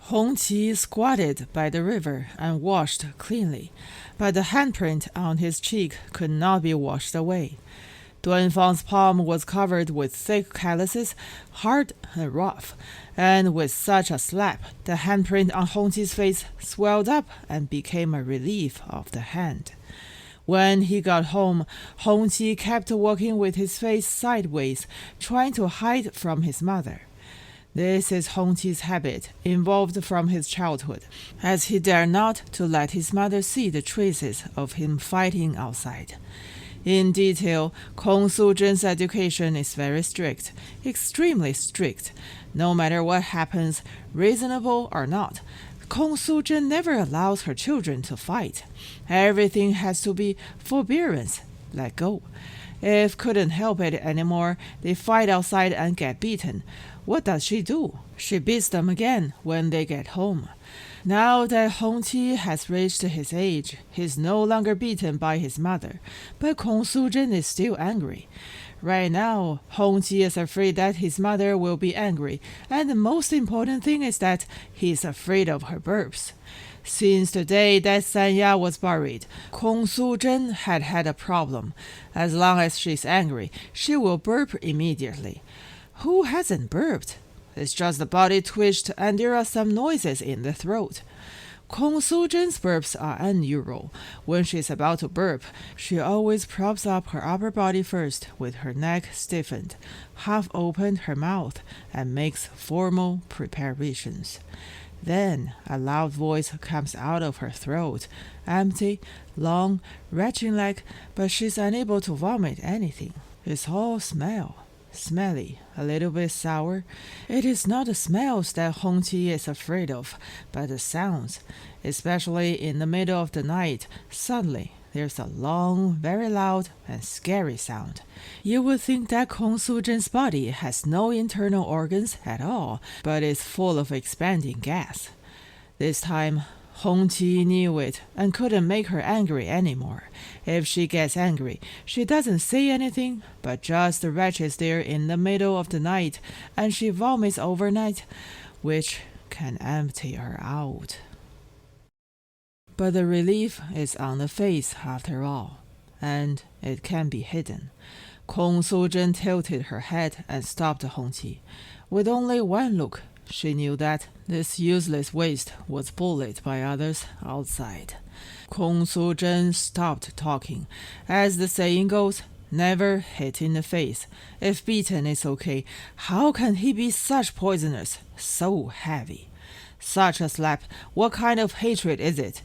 Hong Qi squatted by the river and washed cleanly, but the handprint on his cheek could not be washed away. Duanfang's palm was covered with thick calluses, hard and rough, and with such a slap, the handprint on Hong Qi's face swelled up and became a relief of the hand. When he got home, Hong Qi kept walking with his face sideways, trying to hide from his mother. This is Hong Qi's habit, evolved from his childhood, as he dared not to let his mother see the traces of him fighting outside. In detail, Kong Su-zhen's education is very strict, extremely strict. No matter what happens, reasonable or not, Kong Su-zhen never allows her children to fight. Everything has to be forbearance, let go. If couldn't help it anymore, they fight outside and get beaten. What does she do? She beats them again when they get home. Now that Hong Qi has reached his age, he is no longer beaten by his mother, but Kong Su-zhen is still angry. Right now, Hong Qi is afraid that his mother will be angry, and the most important thing is that he is afraid of her burps. Since the day that Sanya was buried, Kong Su-zhen had had a problem. As long as she's angry, she will burp immediately. Who hasn't burped? It's just the body twitched and there are some noises in the throat. Kong Su-zhen's burps are unusual. When she's about to burp, she always props up her upper body first with her neck stiffened, half opened her mouth, and makes formal preparations. Then a loud voice comes out of her throat, empty, long, retching-like, but she's unable to vomit anything. It's all smell. Smelly, a little bit sour. It is not the smells that Hong Qi is afraid of, but the sounds. Especially in the middle of the night, suddenly there's a long, very loud and scary sound. You would think that Kong Su-zhen's body has no internal organs at all, but is full of expanding gas. This time, Hong Qi knew it and couldn't make her angry anymore. If she gets angry, she doesn't say anything, but just retches there in the middle of the night, and she vomits overnight, which can empty her out. But the relief is on the face after all, and it can be hidden. Kong Su-zhen tilted her head and stopped Hong Qi. With only one look, she knew that this useless waste was bullied by others outside. Kong Su-zhen stopped talking. As the saying goes, never hit in the face. If beaten is okay, how can he be such poisonous, so heavy? Such a slap, what kind of hatred is it?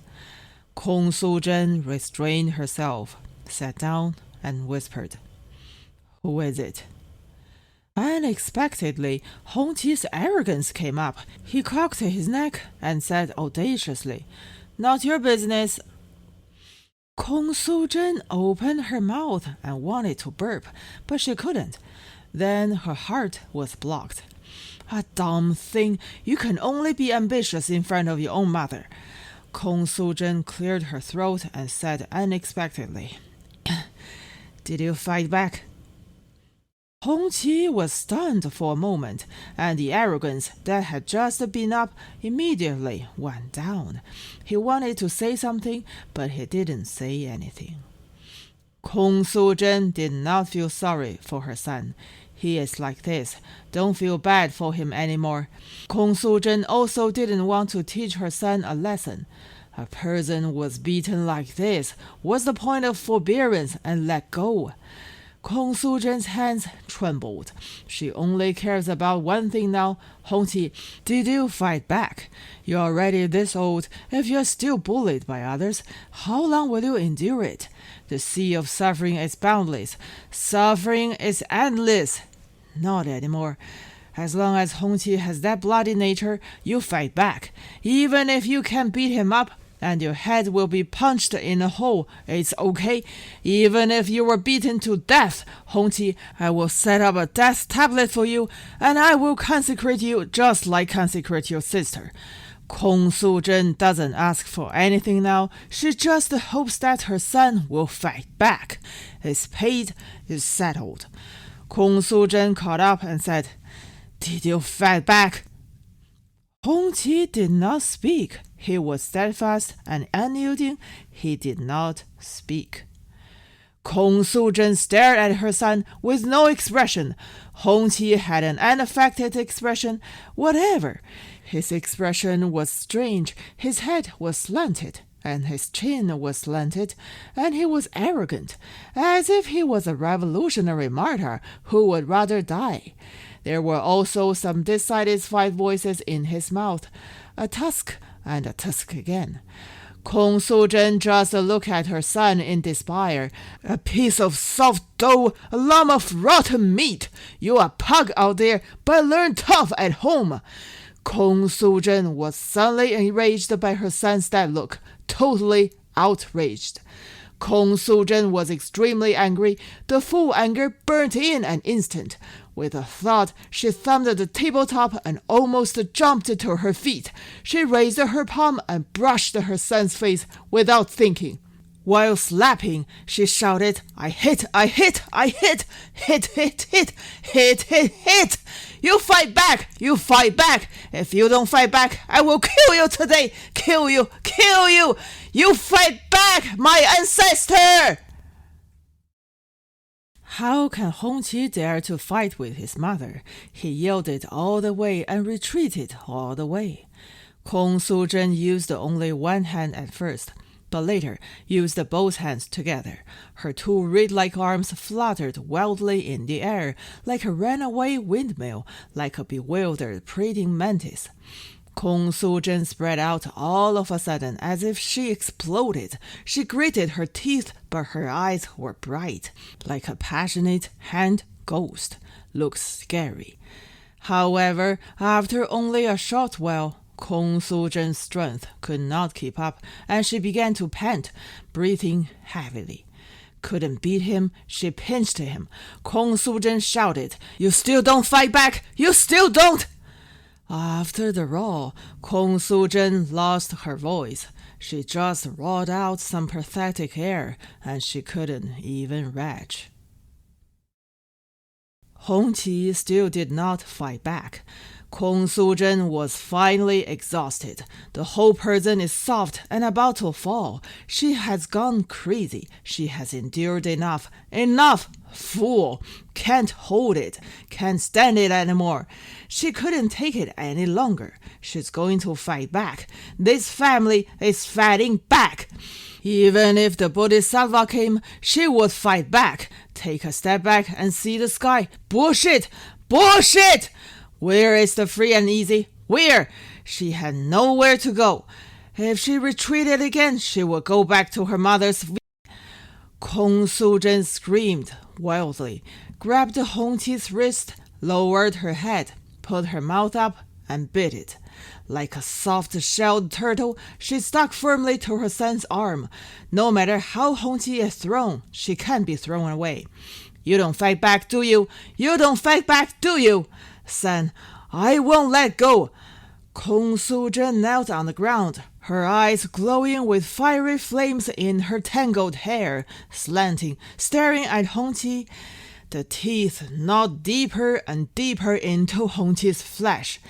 Kong Su-zhen restrained herself, sat down, and whispered, "Who is it?" Unexpectedly, Hong Qi's arrogance came up. He cocked his neck and said audaciously, "Not your business." Kong Su-zhen opened her mouth and wanted to burp, but she couldn't. Then her heart was blocked. "A dumb thing! You can only be ambitious in front of your own mother." Kong Su-zhen cleared her throat and said unexpectedly, "Did you fight back?" Hong Qi was stunned for a moment, and the arrogance that had just been up immediately went down. He wanted to say something, but he didn't say anything. Kong Su-zhen did not feel sorry for her son. He is like this. Don't feel bad for him anymore. Kong Su-zhen also didn't want to teach her son a lesson. A person was beaten like this. What's the point of forbearance and let go? Kong Su-zhen's hands trembled. She only cares about one thing now. Hong Qi, did you fight back? You're already this old. If you're still bullied by others, how long will you endure it? The sea of suffering is boundless. Suffering is endless. Not anymore. As long as Hong Qi has that bloody nature, you fight back. Even if you can beat him up, and your head will be punched in a hole, it's okay. Even if you were beaten to death, Hong Qi, I will set up a death tablet for you, and I will consecrate you just like consecrate your sister. Kong Su-zhen doesn't ask for anything now. She just hopes that her son will fight back. It's paid, it's settled. Kong Su-zhen caught up and said, "Did you fight back?" Hong Qi did not speak. He was steadfast and unyielding. He did not speak. Kong Su-zhen stared at her son with no expression. Hong Qi had an unaffected expression whatever. His expression was strange. His head was slanted, and his chin was slanted, and he was arrogant, as if he was a revolutionary martyr who would rather die. There were also some dissatisfied voices in his mouth, a tusk and a tusk again. Kong Su-zhen just looked at her son in despair. A piece of soft dough, a lump of rotten meat. You are pug out there, but learn tough at home. Kong Su-zhen was suddenly enraged by her son's that look, totally outraged. Kong Su-zhen was extremely angry. The full anger burnt in an instant. With a thud, she thumped the tabletop and almost jumped to her feet. She raised her palm and brushed her son's face without thinking. While slapping, she shouted, I hit, I hit, I hit, hit, hit, hit, hit, hit, hit. You fight back, you fight back. If you don't fight back, I will kill you today. Kill you, kill you. You fight back, my ancestor. How can Hong Qi dare to fight with his mother? He yielded all the way and retreated all the way. Kong Su-zhen used only one hand at first, but later used both hands together. Her two reed-like arms fluttered wildly in the air, like a runaway windmill, like a bewildered prating mantis. Kong Su-zhen spread out all of a sudden as if she exploded. She gritted her teeth, but her eyes were bright, like a passionate hand ghost. Looked scary. However, after only a short while, Kong Su-zhen's strength could not keep up, and she began to pant, breathing heavily. Couldn't beat him, she pinched him. Kong Su-zhen shouted, You still don't fight back! You still don't! After the roar, Kong Su-zhen lost her voice. She just roared out some pathetic air, and she couldn't even retch. Hong Qi still did not fight back. Kong Su-zhen was finally exhausted. The whole person is soft and about to fall. She has gone crazy. She has endured enough. Enough! Fool! Can't hold it. Can't stand it anymore. She couldn't take it any longer. She's going to fight back. This family is fighting back. Even if the Bodhisattva came, she would fight back. Take a step back and see the sky. Bullshit! Bullshit! Where is the free and easy? Where? She had nowhere to go. If she retreated again, she would go back to her mother's. Kong Su-zhen screamed wildly, grabbed Hong Qi's wrist, lowered her head, put her mouth up, and bit it. Like a soft-shelled turtle, she stuck firmly to her son's arm. No matter how Hong Qi is thrown, she can't be thrown away. You don't fight back, do you? You don't fight back, do you? Son, I won't let go. Kong Su-zhen knelt on the ground, her eyes glowing with fiery flames in her tangled hair, slanting, staring at Hong Qi. The teeth gnawed deeper and deeper into Hong Qi's flesh.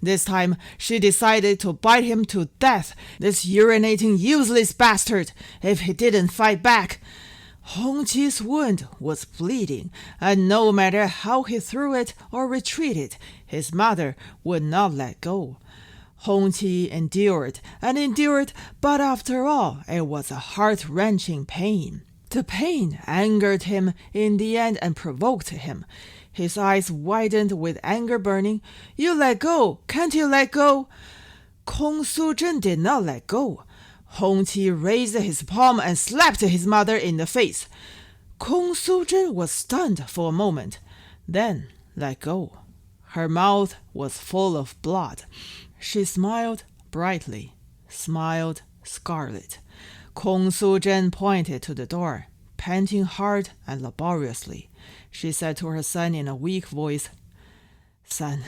This time, she decided to bite him to death, this urinating, useless bastard, if he didn't fight back. Hong Qi's wound was bleeding, and no matter how he threw it or retreated, his mother would not let go. Hong Qi endured and endured, but after all, it was a heart-wrenching pain. The pain angered him in the end and provoked him. His eyes widened with anger burning. You let go! Can't you let go? Kong Su-zhen did not let go. Hong Qi raised his palm and slapped his mother in the face. Kong Su-zhen was stunned for a moment, then let go. Her mouth was full of blood. She smiled brightly, smiled scarlet. Kong Su-zhen pointed to the door, panting hard and laboriously. She said to her son in a weak voice, Son,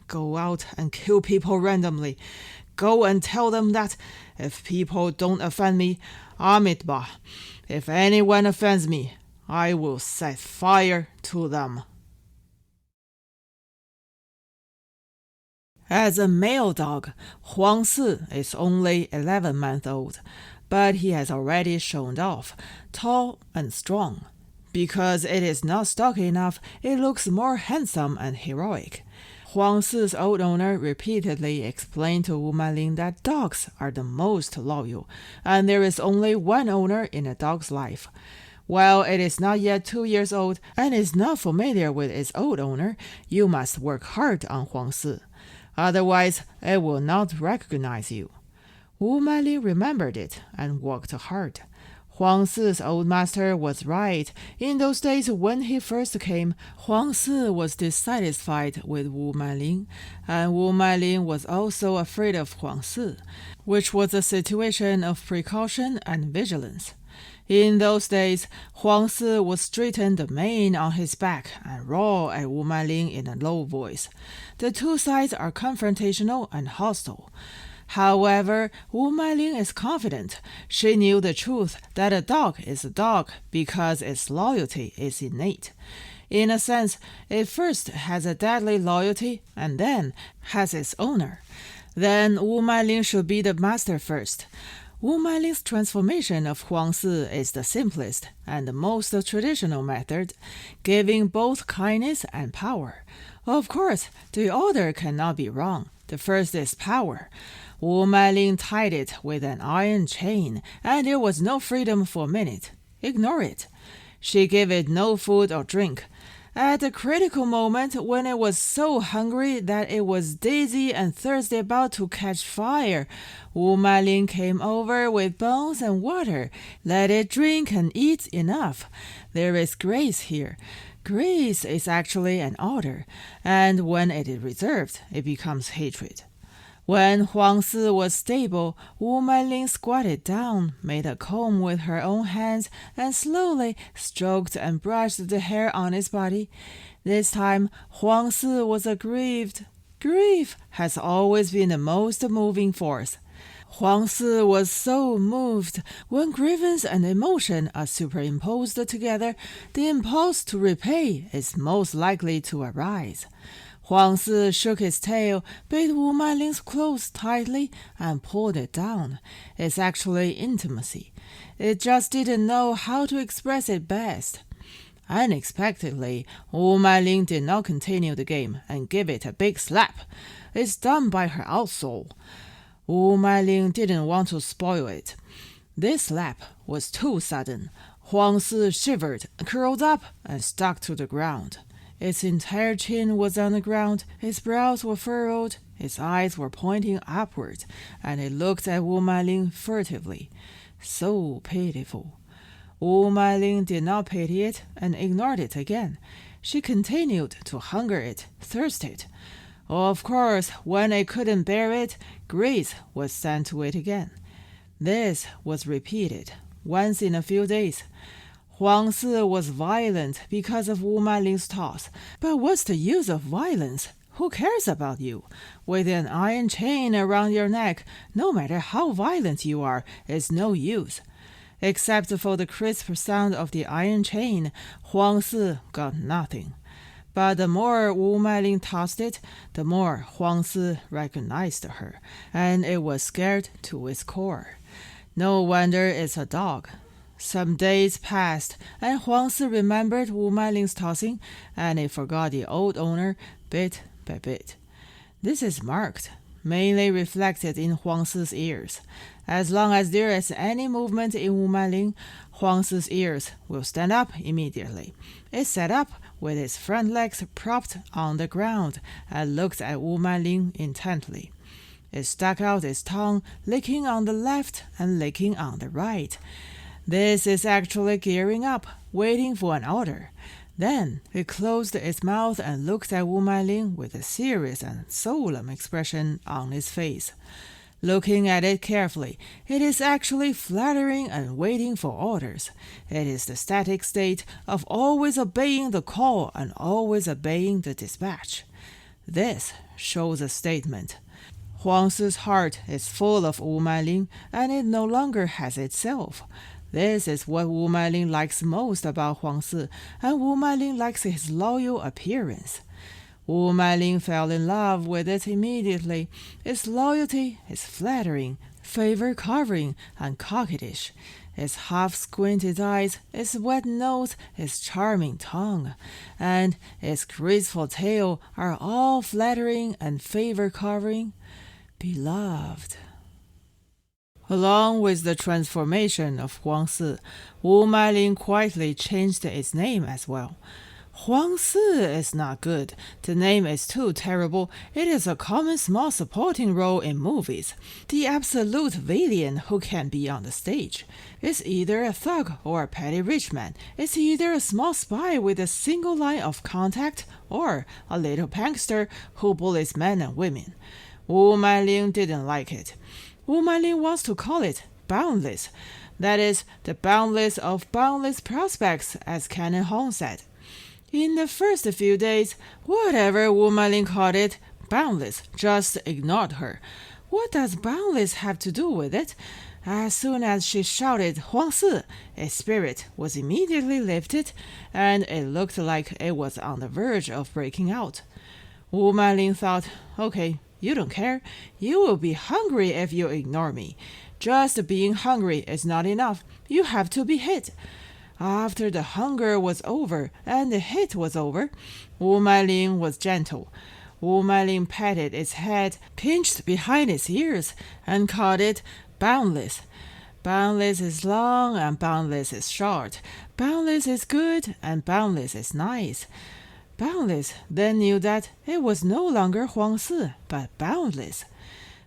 go out and kill people randomly. Go and tell them that if people don't offend me, Amitabha. If anyone offends me, I will set fire to them. As a male dog, Huang Si is only 11 months old, but he has already shown off, tall and strong. Because it is not stocky enough, it looks more handsome and heroic. Huang Si's old owner repeatedly explained to Wu Manling that dogs are the most loyal, and there is only one owner in a dog's life. While it is not yet 2 years old and is not familiar with its old owner, you must work hard on Huang Si. Otherwise, it will not recognize you. Wu Manling remembered it and worked hard. Huang Si's old master was right. In those days when he first came, Huang Si was dissatisfied with Wu Manling, and Wu Manling was also afraid of Huang Si, which was a situation of precaution and vigilance. In those days, Huang Si would straighten the mane on his back and roar at Wu Manling in a low voice. The two sides are confrontational and hostile. However, Wu Manling is confident. She knew the truth that a dog is a dog because its loyalty is innate. In a sense, it first has a deadly loyalty and then has its owner. Then Wu Manling should be the master first. Wu Manling's transformation of Huang Si is the simplest and the most traditional method, giving both kindness and power. Of course, the order cannot be wrong. The first is power. Wu Manling tied it with an iron chain, and there was no freedom for a minute. Ignore it. She gave it no food or drink. At the critical moment, when it was so hungry that it was dizzy and thirsty about to catch fire, Wu Manling came over with bones and water. Let it drink and eat enough. There is grace here. Grace is actually an order, and when it is reserved, it becomes hatred. When Huang Si was stable, Wu Manling squatted down, made a comb with her own hands, and slowly stroked and brushed the hair on his body. This time, Huang Si was aggrieved. Grief has always been the most moving force. Huang Si was so moved. When grievance and emotion are superimposed together, the impulse to repay is most likely to arise. Huang Si shook his tail, bit Wu Manling's clothes tightly, and pulled it down. It's actually intimacy. It just didn't know how to express it best. Unexpectedly, Wu Manling did not continue the game and give it a big slap. It's done by her outsole. Wu Manling didn't want to spoil it. This slap was too sudden. Huang Si shivered, curled up, and stuck to the ground. Its entire chin was on the ground, its brows were furrowed, its eyes were pointing upward, and it looked at Wu Manling furtively. So pitiful. Wu Manling did not pity it and ignored it again. She continued to hunger it, thirst it. Of course, when it couldn't bear it, grace was sent to it again. This was repeated, once in a few days. Huang Si was violent because of Wu Manling's toss. But what's the use of violence? Who cares about you? With an iron chain around your neck, no matter how violent you are, it's no use. Except for the crisp sound of the iron chain, Huang Si got nothing. But the more Wu Manling tossed it, the more Huang Si recognized her, and it was scared to its core. No wonder it's a dog. Some days passed, and Huang Si remembered Wu Manling's tossing, and it forgot the old owner bit by bit. This is marked, mainly reflected in Huang Si's ears. As long as there is any movement in Wu Manling, Huang Si's ears will stand up immediately. It sat up with its front legs propped on the ground and looked at Wu Manling intently. It stuck out its tongue, licking on the left and licking on the right. This is actually gearing up, waiting for an order. Then it closed its mouth and looked at Wu Manling with a serious and solemn expression on its face. Looking at it carefully, it is actually flattering and waiting for orders. It is the static state of always obeying the call and always obeying the dispatch. This shows a statement. Huang Si's heart is full of Wu Manling, and it no longer has itself. This is what Wu Manling likes most about Huang Si, and Wu Manling likes his loyal appearance. Wu Manling fell in love with it immediately. Its loyalty is flattering, favor-covering, and coquettish. Its half-squinted eyes, its wet nose, its charming tongue, and its graceful tail are all flattering and favor-covering. Beloved. Along with the transformation of Huangsi, Wu Manling quietly changed its name as well. Huangsi is not good. The name is too terrible. It is a common small supporting role in movies. The absolute villain who can be on the stage. It's either a thug or a petty rich man. It's either a small spy with a single line of contact or a little prankster who bullies men and women. Wu Manling didn't like it. Wu Manling wants to call it boundless. That is, the boundless of boundless prospects, as Canon Hong said. In the first few days, whatever Wu Manling called it, boundless just ignored her. What does boundless have to do with it? As soon as she shouted Huangsi, its spirit was immediately lifted, and it looked like it was on the verge of breaking out. Wu Manling thought, okay, you don't care. You will be hungry if you ignore me. Just being hungry is not enough. You have to be hit. After the hunger was over and the hit was over, Wu Manling was gentle. Wu Manling patted its head, pinched behind its ears, and called it boundless. Boundless is long and boundless is short. Boundless is good and boundless is nice. Boundless then knew that it was no longer Huangsi, but boundless.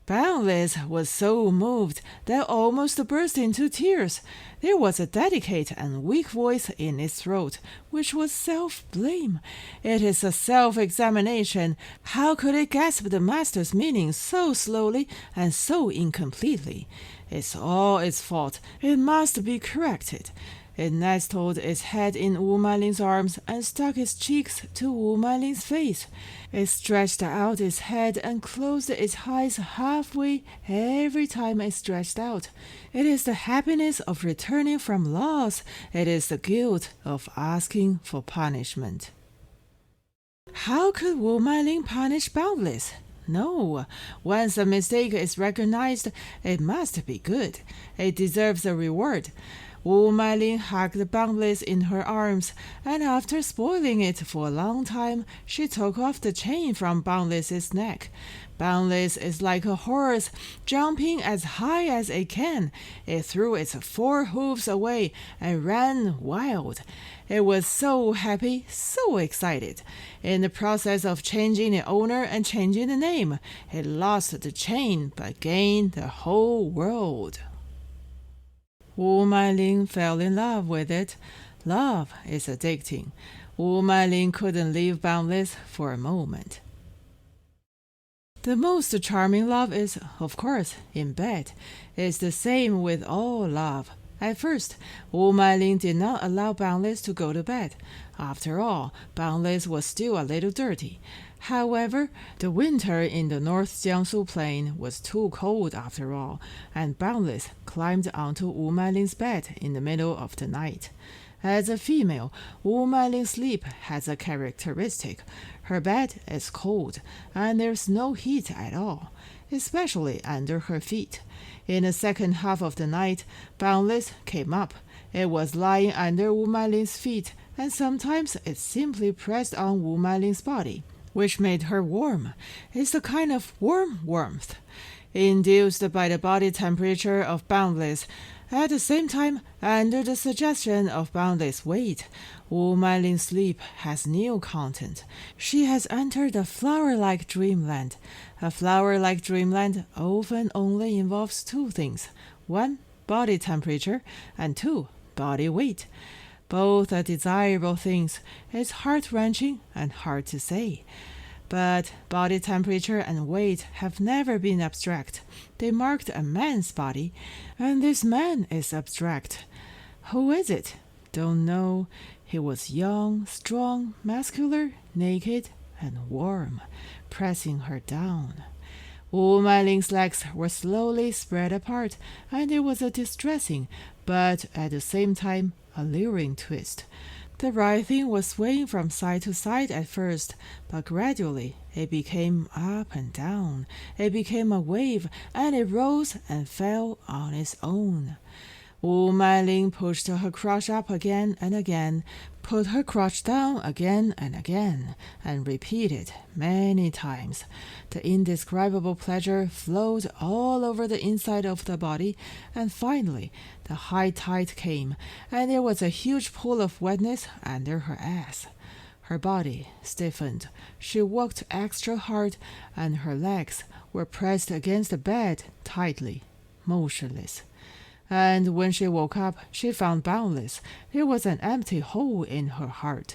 Boundless was so moved that almost burst into tears. There was a delicate and weak voice in its throat, which was self-blame. It is a self-examination. How could it grasp the master's meaning so slowly and so incompletely? It's all its fault. It must be corrected. It nestled its head in Wu Manling's arms and stuck its cheeks to Wu Manling's face. It stretched out its head and closed its eyes halfway every time it stretched out. It is the happiness of returning from loss. It is the guilt of asking for punishment. How could Wu Manling punish Boundless? No. Once a mistake is recognized, it must be good. It deserves a reward. Wu Manling hugged Boundless in her arms, and after spoiling it for a long time, she took off the chain from Boundless's neck. Boundless is like a horse, jumping as high as it can. It threw its 4 hooves away and ran wild. It was so happy, so excited. In the process of changing the owner and changing the name, it lost the chain but gained the whole world. Wu Manling fell in love with it. Love is addicting. Wu Manling couldn't leave Boundless for a moment. The most charming love is, of course, in bed. It's the same with all love. At first, Wu Manling did not allow Boundless to go to bed. After all, Boundless was still a little dirty. However, the winter in the North Jiangsu Plain was too cold after all, and Boundless climbed onto Wu Manling's bed in the middle of the night. As a female, Wu Manling's sleep has a characteristic. Her bed is cold, and there's no heat at all, especially under her feet. In the second half of the night, Boundless came up. It was lying under Wu Manling's feet, and sometimes it simply pressed on Wu Manling's body, which made her warm. It's a kind of warm warmth, induced by the body temperature of Boundless. At the same time, under the suggestion of Boundless' weight, Wu Manling's sleep has new content. She has entered a flower-like dreamland. A flower-like dreamland often only involves 2 things. 1, body temperature, and 2, body weight. Both are desirable things. It's heart-wrenching and hard to say. But body temperature and weight have never been abstract. They marked a man's body, and this man is abstract. Who is it? Don't know. He was young, strong, muscular, naked, and warm, pressing her down. Wu Manling's legs were slowly spread apart, and it was a distressing, but at the same time alluring twist. The right thing was swaying from side to side at first, but gradually it became up and down. It became a wave, and it rose and fell on its own. Wu Manling pushed her crotch up again and again, put her crotch down again and again, and repeated many times. The indescribable pleasure flowed all over the inside of the body, and finally the high tide came, and there was a huge pool of wetness under her ass. Her body stiffened. She worked extra hard, and her legs were pressed against the bed tightly, motionless. And when she woke up, she found boundless. There was an empty hole in her heart.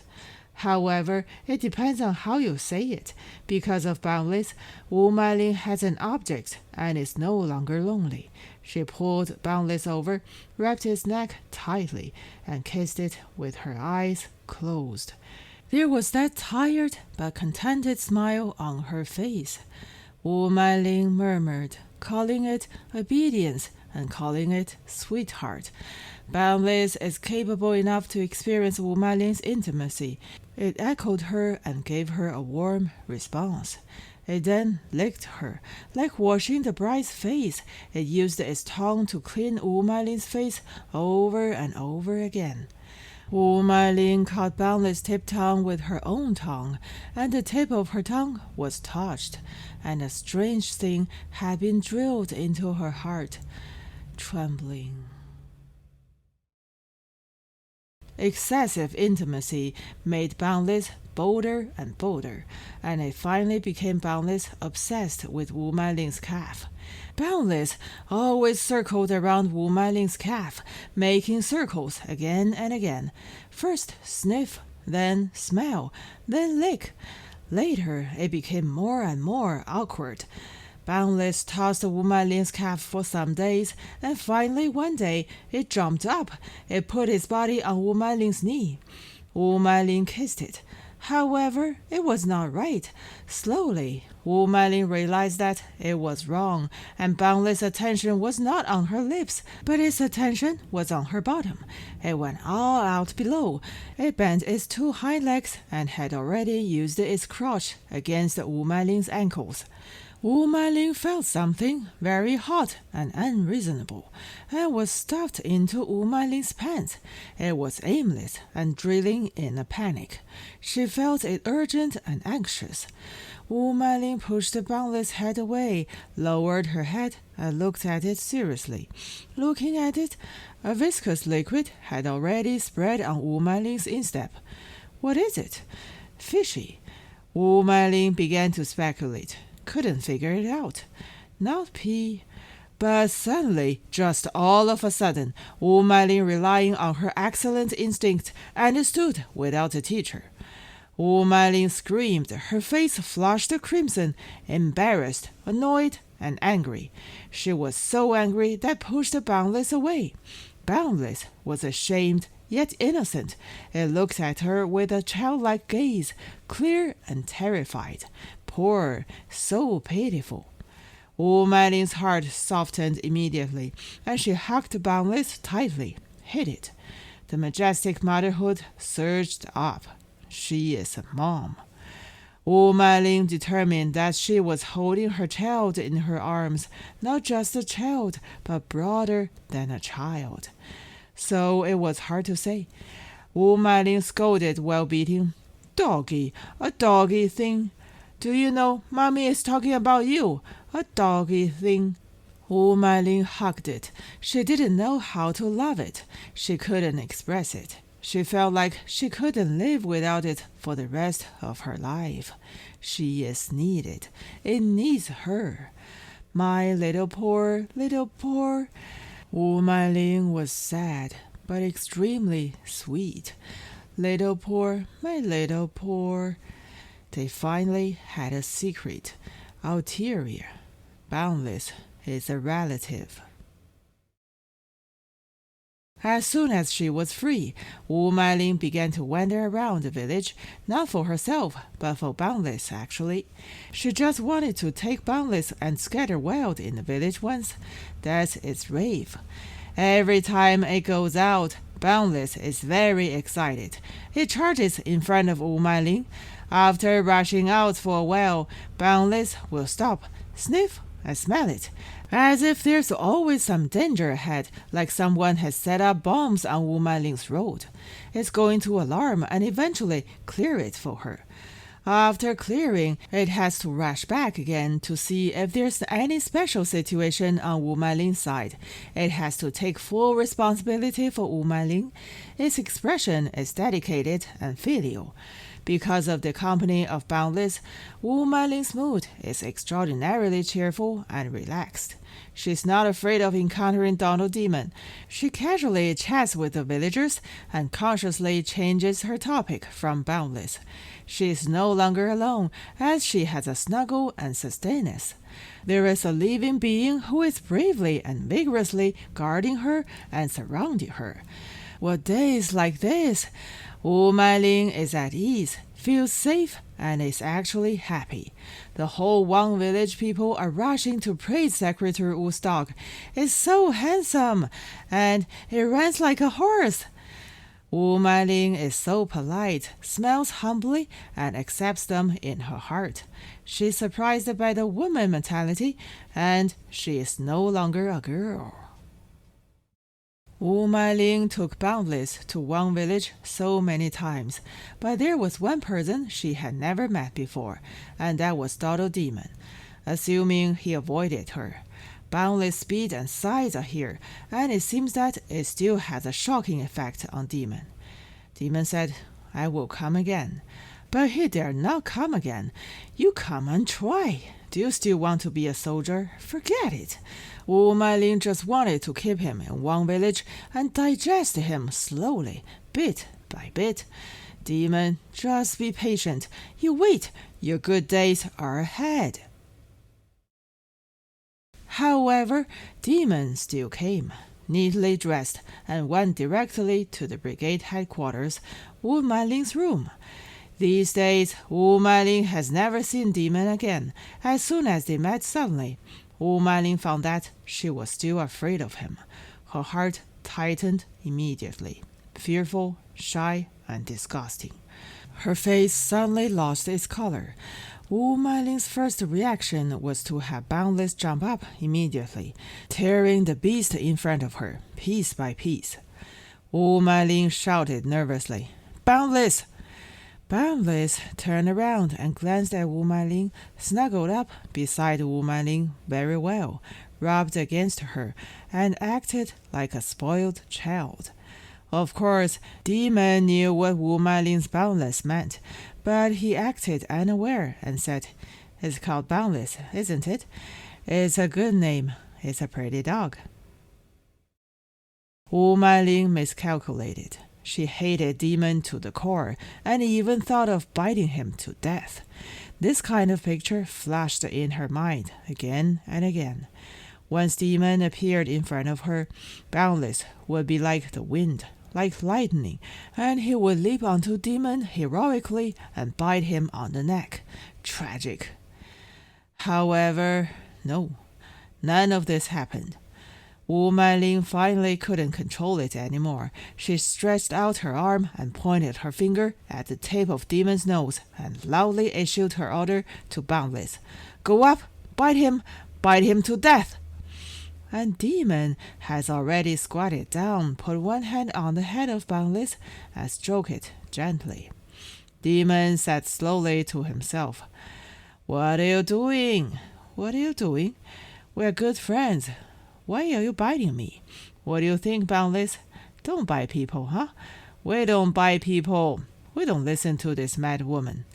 However, it depends on how you say it. Because of boundless, Wu Manling has an object and is no longer lonely. She pulled boundless over, wrapped its neck tightly, and kissed it with her eyes closed. There was that tired but contented smile on her face. Wu Manling murmured, calling it obedience and calling it sweetheart. Boundless is capable enough to experience Wu Manling's intimacy. It echoed her and gave her a warm response. It then licked her, like washing the bride's face. It used its tongue to clean Wu Manling's face over and over again. Wu Manling caught Boundless' tip tongue with her own tongue, and the tip of her tongue was touched, and a strange thing had been drilled into her heart. Trembling. Excessive intimacy made Boundless bolder and bolder, and it finally became Boundless obsessed with Wu Manling's calf. Boundless always circled around Wu Manling's calf, making circles again and again. First sniff, then smell, then lick. Later it became more and more awkward. Boundless tossed Wu Manling's calf for some days, and finally one day it jumped up. It put its body on Wu Manling's knee. Wu Manling kissed it. However, it was not right. Slowly, Wu Manling realized that it was wrong, and Boundless' attention was not on her lips, but its attention was on her bottom. It went all out below. It bent its two hind legs and had already used its crotch against Wu Manling's ankles. Wu Manling felt something very hot and unreasonable, and was stuffed into Wu Manling's pants. It was aimless and drilling in a panic. She felt it urgent and anxious. Wu Manling pushed the Boundless' head away, lowered her head, and looked at it seriously. Looking at it, a viscous liquid had already spread on Wu Manling's instep. What is it? Fishy. Wu Manling began to speculate. Couldn't figure it out. Not pee. But suddenly, just all of a sudden, Wu Manling, relying on her excellent instinct, understood without a teacher. Wu Manling screamed. Her face flushed crimson, embarrassed, annoyed, and angry. She was so angry that pushed Boundless away. Boundless was ashamed yet innocent. It looked at her with a childlike gaze, clear and terrified. Poor, so pitiful. Wu Manling's heart softened immediately, and she hugged Boundless tightly, hid it. The majestic motherhood surged up. She is a mom. Wu Manling determined that she was holding her child in her arms, not just a child, but broader than a child. So it was hard to say. Wu Manling scolded while beating. Doggy, a doggy thing. Do you know, Mommy is talking about you, a doggy thing. Wu Manling hugged it. She didn't know how to love it. She couldn't express it. She felt like she couldn't live without it for the rest of her life. She is needed. It needs her. My little poor, little poor. Wu Manling was sad, but extremely sweet. Little poor, my little poor. They finally had a secret, ulterior. Boundless is a relative. As soon as she was free, Wu Manling began to wander around the village, not for herself, but for Boundless, actually. She just wanted to take Boundless and scatter wild in the village once. That's its rave. Every time it goes out, Boundless is very excited. It charges in front of Wu Manling. After rushing out for a while, Boundless will stop, sniff, and smell it, as if there's always some danger ahead, like someone has set up bombs on Wu Manling's road. It's going to alarm and eventually clear it for her. After clearing, it has to rush back again to see if there's any special situation on Wu Manling's side. It has to take full responsibility for Wu Manling. Its expression is dedicated and filial. Because of the company of Boundless, Wu Manling's mood is extraordinarily cheerful and relaxed. She's not afraid of encountering Donald Demon. She casually chats with the villagers and consciously changes her topic from Boundless. She is no longer alone, as she has a snuggle and sustenance. There is a living being who is bravely and vigorously guarding her and surrounding her. What days like this? Wu Manling is at ease, feels safe, and is actually happy. The whole Wang village people are rushing to praise Secretary Wu's dog. It's so handsome, and it runs like a horse. Wu Manling is so polite, smiles humbly, and accepts them in her heart. She's surprised by the woman mentality, and she is no longer a girl. Wu Manling took Boundless to Wang village so many times, but there was one person she had never met before, and that was Donald Demon. Assuming he avoided her, Boundless speed and size are here, and it seems that it still has a shocking effect on Demon. Demon said, "I will come again." But he dare not come again. You come and try. Do you still want to be a soldier? Forget it. Wu Manling just wanted to keep him in Wang village and digest him slowly, bit by bit. Demon, just be patient. You wait. Your good days are ahead. However, Demon still came, neatly dressed, and went directly to the brigade headquarters, Wu Manling's room. These days, Wu Manling has never seen Demon again. As soon as they met suddenly, Wu Manling found that she was still afraid of him. Her heart tightened immediately, fearful, shy, and disgusting. Her face suddenly lost its color. Wu Manling's first reaction was to have Boundless jump up immediately, tearing the beast in front of her, piece by piece. Wu Manling shouted nervously, "Boundless!" Boundless turned around and glanced at Wu Manling, snuggled up beside Wu Manling very well, rubbed against her, and acted like a spoiled child. Of course, Demon knew what Wu Manling's Boundless meant, but he acted unaware and said, "It's called Boundless, isn't it? It's a good name. It's a pretty dog." Wu Manling miscalculated. She hated Demon to the core and even thought of biting him to death. This kind of picture flashed in her mind again and again. Once Demon appeared in front of her, Boundless would be like the wind, like lightning, and he would leap onto Demon heroically and bite him on the neck. Tragic. However, no, none of this happened. Wu Manling finally couldn't control it anymore. She stretched out her arm and pointed her finger at the tip of Demon's nose and loudly issued her order to Boundless. "Go up, bite him to death!" And Demon has already squatted down, put one hand on the head of Boundless, and stroked it gently. Demon said slowly to himself, "What are you doing? What are you doing? We're good friends. Why are you biting me? What do you think, Boundless? Don't bite people, huh? We don't bite people. We don't listen to this mad woman."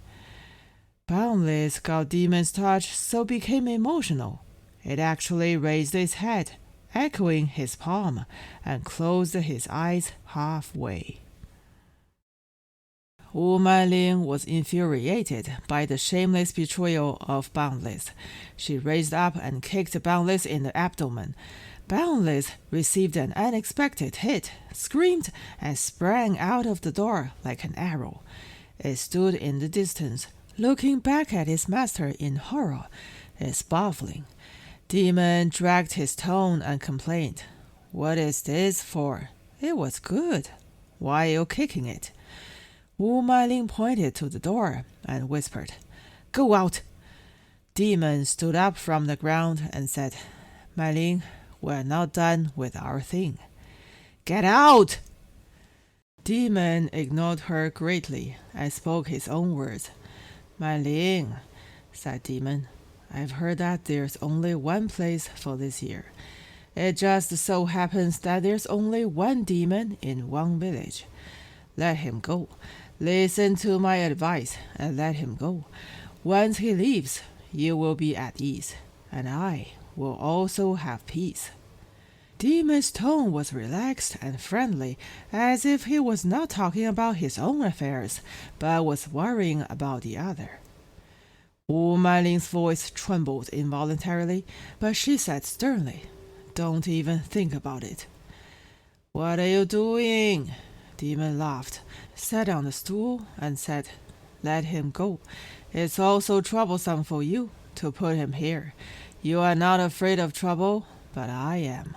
Boundless got Demon's touch, so became emotional. It actually raised its head, echoing his palm, and closed his eyes halfway. Wu Manling was infuriated by the shameless betrayal of Boundless. She raised up and kicked Boundless in the abdomen. Boundless received an unexpected hit, screamed, and sprang out of the door like an arrow. It stood in the distance, looking back at its master in horror. It's baffling. Demon dragged his tone and complained, "What is this for? It was good. Why are you kicking it? Wu Manling pointed to the door and whispered, Go out! Demon stood up from the ground and said, Manling, we're not done with our thing. Get out! Demon ignored her greatly and spoke his own words. Manling, said Demon, I've heard that there's only one place for this year. It just so happens that there's only one demon in one village. Let him go. Listen to my advice and let him go. Once he leaves, you will be at ease, and I will also have peace. Demon's tone was relaxed and friendly, as if he was not talking about his own affairs, but was worrying about the other. Wu Manling's voice trembled involuntarily, but she said sternly, Don't even think about it. What are you doing? Demon laughed, sat on the stool, and said, Let him go. It's also troublesome for you to put him here. You are not afraid of trouble, but I am.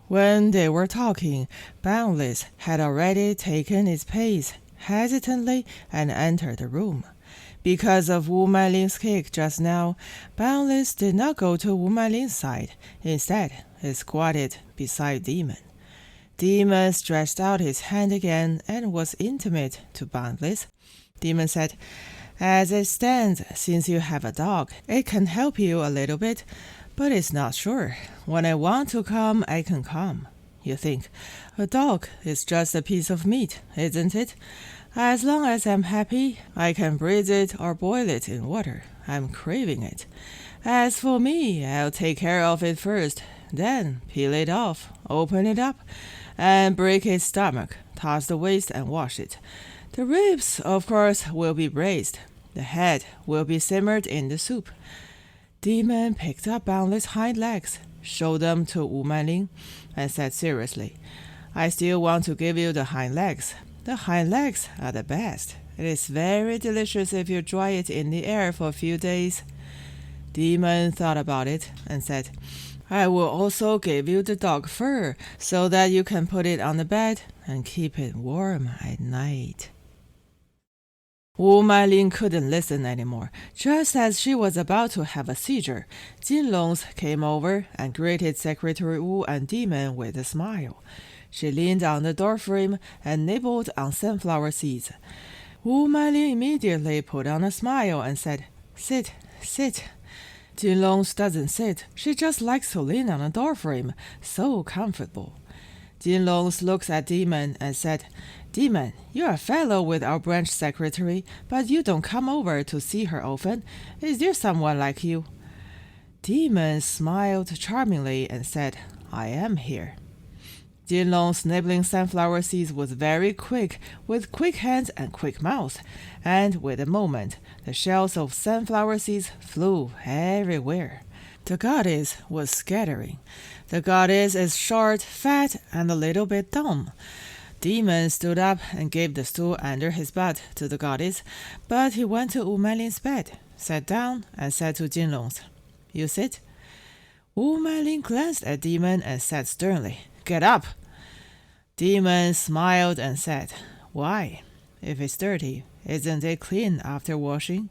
When they were talking, Boundless had already taken its pace hesitantly and entered the room. Because of Wu Manling's kick just now, Boundless did not go to Wu Manling's side. Instead, he squatted beside Demon. Demon stretched out his hand again and was intimate to Boundless. Demon said, As it stands, since you have a dog, it can help you a little bit, but it's not sure. When I want to come, I can come. You think, a dog is just a piece of meat, isn't it? As long as I'm happy, I can braise it or boil it in water. I'm craving it. As for me, I'll take care of it first, then peel it off, open it up, and break its stomach, toss the waste and wash it. The ribs, of course, will be braised. The head will be simmered in the soup. Demon picked up Boundless' hind legs, showed them to Wu Manling, and said seriously, I still want to give you the hind legs. The hind legs are the best. It is very delicious if you dry it in the air for a few days. Demon thought about it and said, I will also give you the dog fur so that you can put it on the bed and keep it warm at night. Wu Manling couldn't listen anymore. Just as she was about to have a seizure, Jin Longs came over and greeted Secretary Wu and Demon with a smile. She leaned on the doorframe and nibbled on sunflower seeds. Wu Manling immediately put on a smile and said, Sit, sit. Jin Longs doesn't sit. She just likes to lean on a doorframe. So comfortable. Jin Longs looked at Demon and said, Demon, you're a fellow with our branch secretary, but you don't come over to see her often. Is there someone like you? Demon smiled charmingly and said, I am here. Jin Long's nibbling sunflower seeds was very quick, with quick hands and quick mouth, and with a moment, the shells of sunflower seeds flew everywhere. The goddess was scattering. The goddess is short, fat, and a little bit dumb. Demon stood up and gave the stool under his butt to the goddess, but he went to Wu Manling's bed, sat down, and said to Jin Longs, You sit. Wu Manling glanced at Demon and said sternly, Get up! Demon smiled and said, Why? If it's dirty, isn't it clean after washing?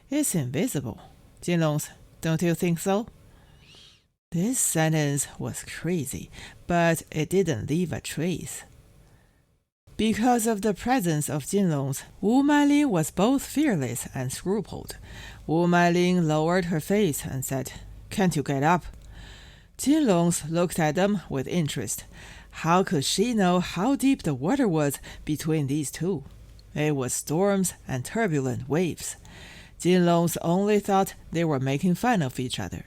It's invisible. Jin Longs, don't you think so? This sentence was crazy, but it didn't leave a trace. Because of the presence of Jin Longs, Wu Manling was both fearless and scrupled. Wu Manling lowered her face and said, Can't you get up? Jin Longs looked at them with interest. How could she know how deep the water was between these two? It was storms and turbulent waves. Jin Longs only thought they were making fun of each other.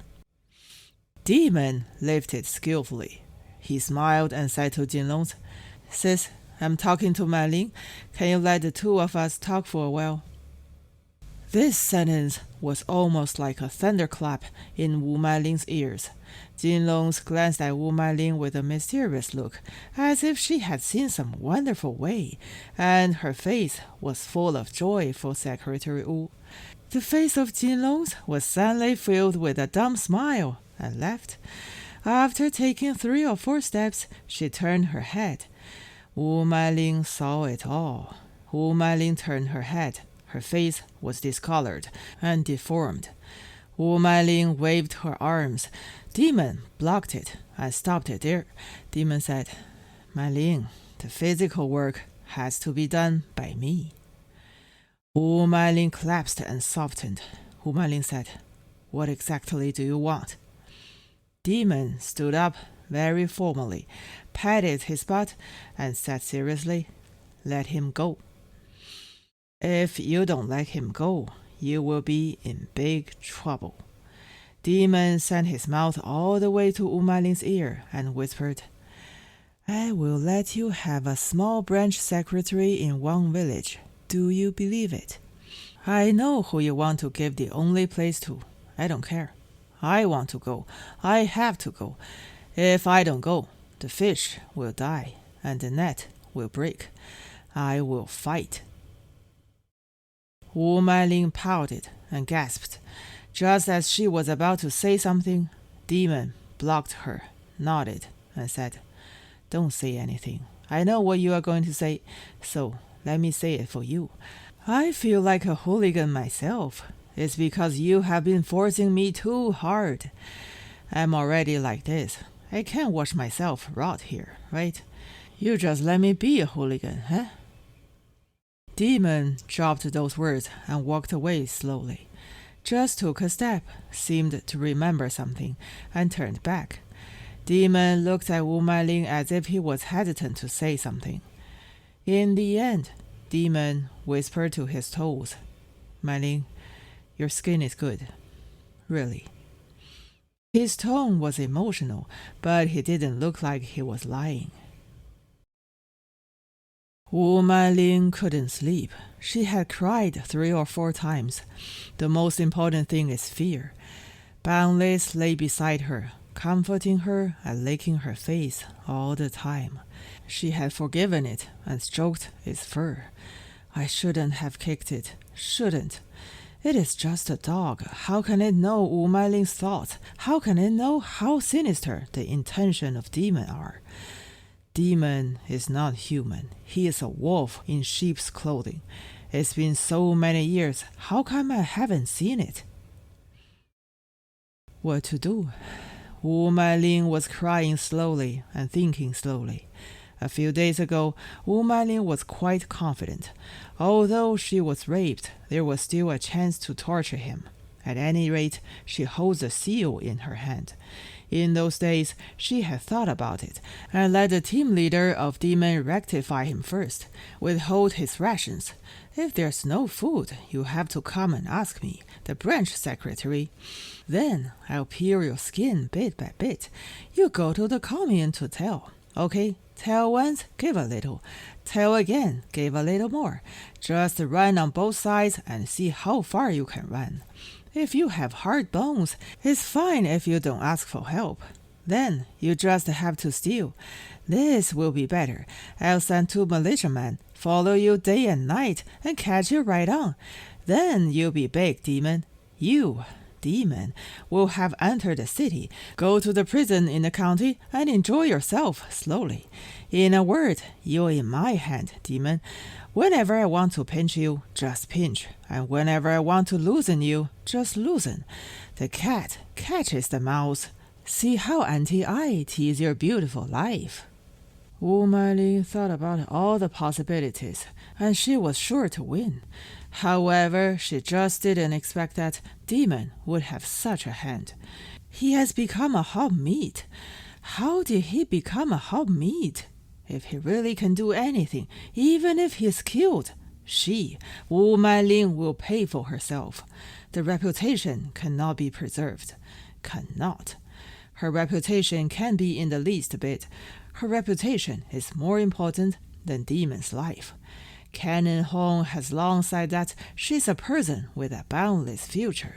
Demon lifted skillfully. He smiled and said to Jin Longs, Sis, I'm talking to Manling. Can you let the two of us talk for a while? This sentence was almost like a thunderclap in Wu Manling's ears. Jin Longs glanced at Wu Manling with a mysterious look, as if she had seen some wonderful way, and her face was full of joy for Secretary Wu. The face of Jin Longs was suddenly filled with a dumb smile, and left. After taking 3 or 4 steps, she turned her head. Wu Manling saw it all. Wu Manling turned her head. Her face was discolored and deformed. Wu Manling waved her arms. Demon blocked it and stopped it there. Demon said, Manling, the physical work has to be done by me. Wu Manling collapsed and softened. Wu Manling said, What exactly do you want? Demon stood up very formally, patted his butt, and said seriously, Let him go. If you don't let him go, you will be in big trouble. Demon sent his mouth all the way to Wu Manling's ear and whispered, I will let you have a small branch secretary in one village. Do you believe it? I know who you want to give the only place to. I don't care. I want to go. I have to go. If I don't go, the fish will die and the net will break. I will fight. Wu Manling pouted and gasped. Just as she was about to say something, Demon blocked her, nodded, and said, Don't say anything. I know what you are going to say, so let me say it for you. I feel like a hooligan myself. It's because you have been forcing me too hard. I'm already like this. I can't watch myself rot here, right? You just let me be a hooligan, huh? Demon dropped those words and walked away slowly. Just took a step, seemed to remember something, and turned back. Demon looked at Wu Manling as if he was hesitant to say something. In the end, Demon whispered to his toes, Manling, your skin is good. Really. His tone was emotional, but he didn't look like he was lying. Wu Manling couldn't sleep. She had cried 3 or 4 times. The most important thing is fear. Boundless lay beside her, comforting her and licking her face all the time. She had forgiven it and stroked its fur. I shouldn't have kicked it. Shouldn't. It is just a dog. How can it know Wu Manling's thoughts? How can it know how sinister the intention of Demon are? Demon is not human. He is a wolf in sheep's clothing. It's been so many years. How come I haven't seen it? What to do? Wu Manling was crying slowly and thinking slowly. A few days ago, Wu Manling was quite confident. Although she was raped, there was still a chance to torture him. At any rate, she holds a seal in her hand. In those days, she had thought about it, and let the team leader of Demon rectify him first, withhold his rations. If there's no food, you have to come and ask me, the branch secretary. Then I'll peel your skin bit by bit. You go to the commune to tell. Okay, tell once, give a little. Tell again, give a little more. Just run on both sides and see how far you can run. If you have hard bones, it's fine if you don't ask for help. Then you just have to steal. This will be better. I'll send 2 militiamen, follow you day and night, and catch you right on. Then you'll be big, Demon. You, Demon, will have entered the city, go to the prison in the county, and enjoy yourself slowly. In a word, you're in my hand, Demon. Whenever I want to pinch you, just pinch. And whenever I want to loosen you, just loosen. The cat catches the mouse. See how Auntie I tease your beautiful life. Wu Manling thought about all the possibilities, and she was sure to win. However, she just didn't expect that Demon would have such a hand. He has become a hot meat. How did he become a hot meat? If he really can do anything, even if he is killed, she, Wu Manling, will pay for herself. The reputation cannot be preserved. Cannot. Her reputation can be in the least bit. Her reputation is more important than Demon's life. Canon Hong has long said that she's a person with a boundless future.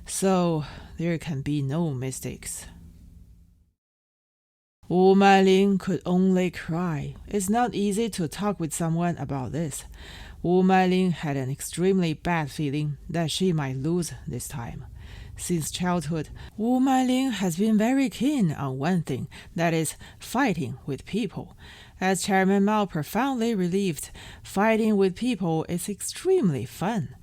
So there can be no mistakes. Wu Manling could only cry. It's not easy to talk with someone about this. Wu Manling had an extremely bad feeling that she might lose this time. Since childhood, Wu Manling has been very keen on one thing, that is, fighting with people. As Chairman Mao profoundly relieved, fighting with people is extremely fun.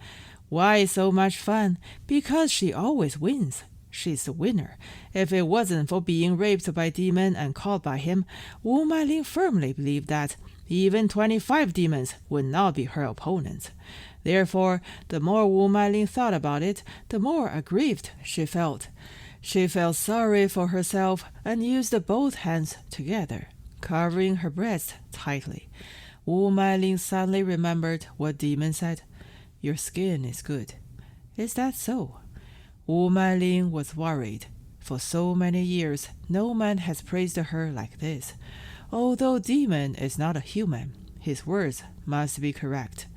Why so much fun? Because she always wins. She's the winner. If it wasn't for being raped by Demon and caught by him, Wu Manling firmly believed that even 25 demons would not be her opponents. Therefore, the more Wu Manling thought about it, the more aggrieved she felt. She felt sorry for herself and used both hands together, covering her breast tightly. Wu Manling suddenly remembered what Demon said. "Your skin is good." Is that so? Wu Manling was worried. For so many years, no man has praised her like this. Although Demon is not a human, his words must be correct.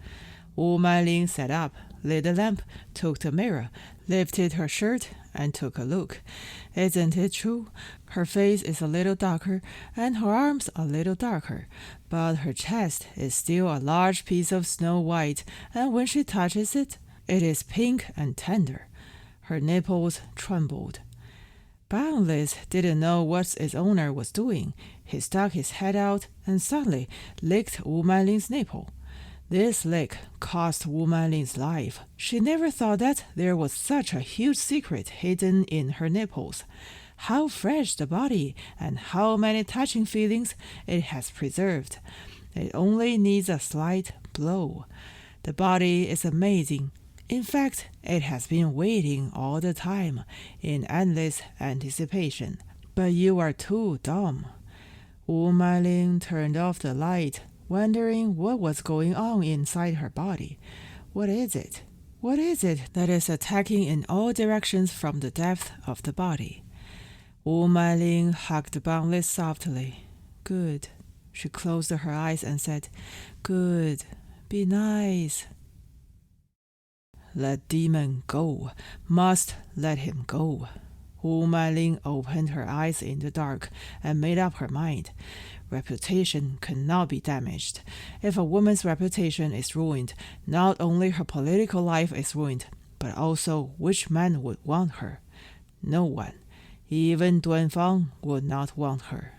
Wu Manling sat up, lit a lamp, took the mirror, lifted her shirt, and took a look. Isn't it true? Her face is a little darker, and her arms a little darker, but her chest is still a large piece of snow white, and when she touches it, it is pink and tender. Her nipples trembled. Boundless didn't know what its owner was doing. He stuck his head out and suddenly licked Wu Manling's nipple. This lick cost Wu Manling's life. She never thought that there was such a huge secret hidden in her nipples. How fresh the body, and how many touching feelings it has preserved. It only needs a slight blow. The body is amazing. In fact, it has been waiting all the time, in endless anticipation. But you are too dumb. Wu Manling turned off the light, wondering what was going on inside her body. What is it? What is it that is attacking in all directions from the depth of the body? Wu Manling hugged Boundless softly. Good. She closed her eyes and said, Good. Be nice. Let Demon go. Must let him go. Wu Manling opened her eyes in the dark and made up her mind. Reputation cannot be damaged. If a woman's reputation is ruined, not only her political life is ruined, but also which man would want her? No one. Even Duanfang would not want her.